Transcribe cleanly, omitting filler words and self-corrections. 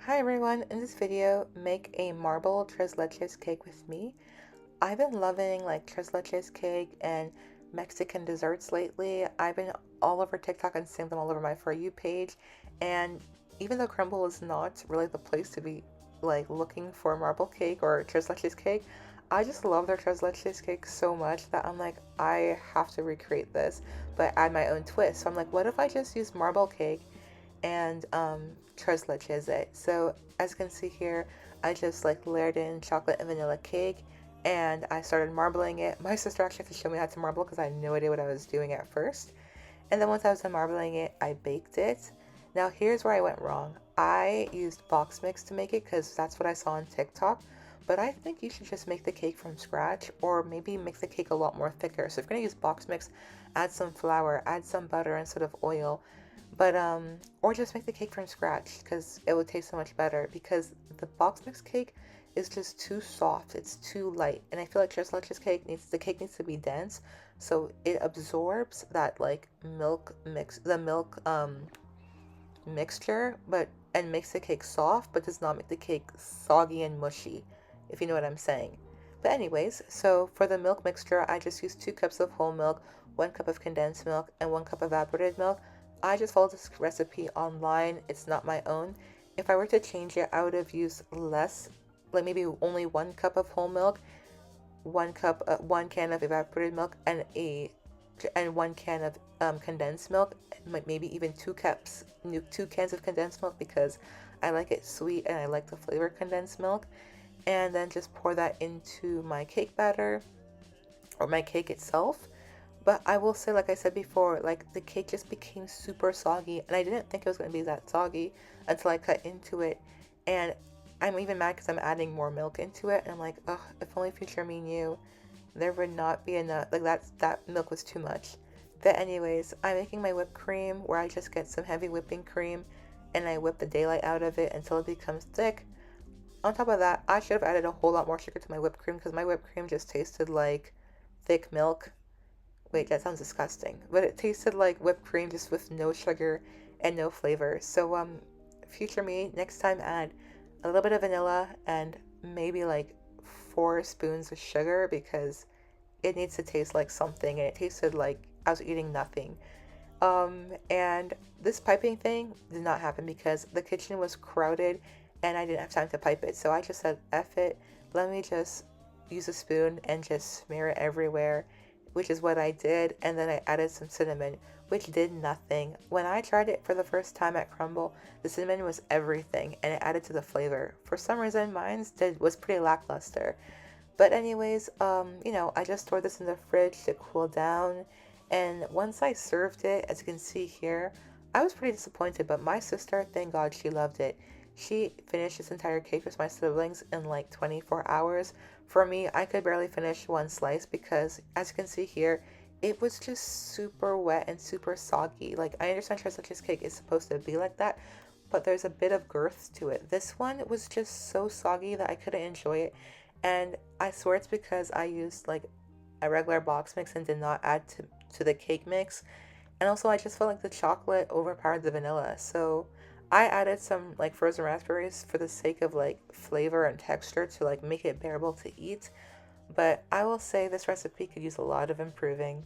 Hi everyone, in this video, make a marble tres leches cake with me. I've been loving like tres leches cake and Mexican desserts lately. I've been all over TikTok and seeing them all over my For You page. And even though Crumble is not really the place to be like looking for marble cake or tres leches cake, I just love their tres leches cake so much that I'm like, I have to recreate this, but add my own twist. So I'm like, what if I just use marble cake and tres leches it. So as you can see here, I just like layered in chocolate and vanilla cake and I started marbling it. My sister actually had to show me how to marble because I had no idea what I was doing at first. And then once I was done marbling it, I baked it. Now here's where I went wrong. I used box mix to make it because that's what I saw on TikTok. But I think you should just make the cake from scratch or maybe make the cake a lot more thicker. So if you're going to use box mix, add some flour, add some butter instead of oil. But or just make the cake from scratch because it would taste so much better because the box mix cake is just too soft. It's too light. And I feel like tres leches cake needs to be dense so it absorbs that like milk mixture and makes the cake soft but does not make the cake soggy and mushy, if you know what I'm saying. But anyways, so for the milk mixture, I just used 2 cups of whole milk, 1 cup of condensed milk, and 1 cup of evaporated milk. I just followed this recipe online. It's not my own. If I were to change it, I would have used less, like maybe only 1 cup of whole milk, 1 can of evaporated milk, and 1 can of condensed milk, maybe even 2 cans of condensed milk because I like it sweet and I like the flavor of condensed milk. And then just pour that into my cake batter or my cake itself. But I will say, like I said before, like the cake just became super soggy and I didn't think it was going to be that soggy until I cut into it. And I'm even mad because I'm adding more milk into it and I'm like, oh, if only future me knew, there would not be enough, like that milk was too much. But anyways, I'm making my whipped cream where I just get some heavy whipping cream and I whip the daylight out of it until it becomes thick. On top of that, I should have added a whole lot more sugar to my whipped cream because my whipped cream just tasted like thick milk. Wait, that sounds disgusting. But it tasted like whipped cream just with no sugar and no flavor. So future me, next time add a little bit of vanilla and maybe like 4 spoons of sugar because it needs to taste like something and it tasted like I was eating nothing. And this piping thing did not happen because the kitchen was crowded and I didn't have time to pipe it. So I just said, F it, let me just use a spoon and just smear it everywhere, which is what I did. And then I added some cinnamon, which did nothing. When I tried it for the first time at Crumble, the cinnamon was everything and it added to the flavor. For some reason, was pretty lackluster. But anyways, I just stored this in the fridge to cool down. And once I served it, as you can see here, I was pretty disappointed, but my sister, thank God, she loved it. She finished this entire cake with my siblings in like 24 hours. For me, I could barely finish 1 slice because, as you can see here, it was just super wet and super soggy. Like, I understand tres leches cake is supposed to be like that, but there's a bit of girth to it. This one was just so soggy that I couldn't enjoy it. And I swear it's because I used like a regular box mix and did not add to the cake mix. And also I just felt like the chocolate overpowered the vanilla. So I added some like frozen raspberries for the sake of like flavor and texture to like make it bearable to eat. But I will say this recipe could use a lot of improving.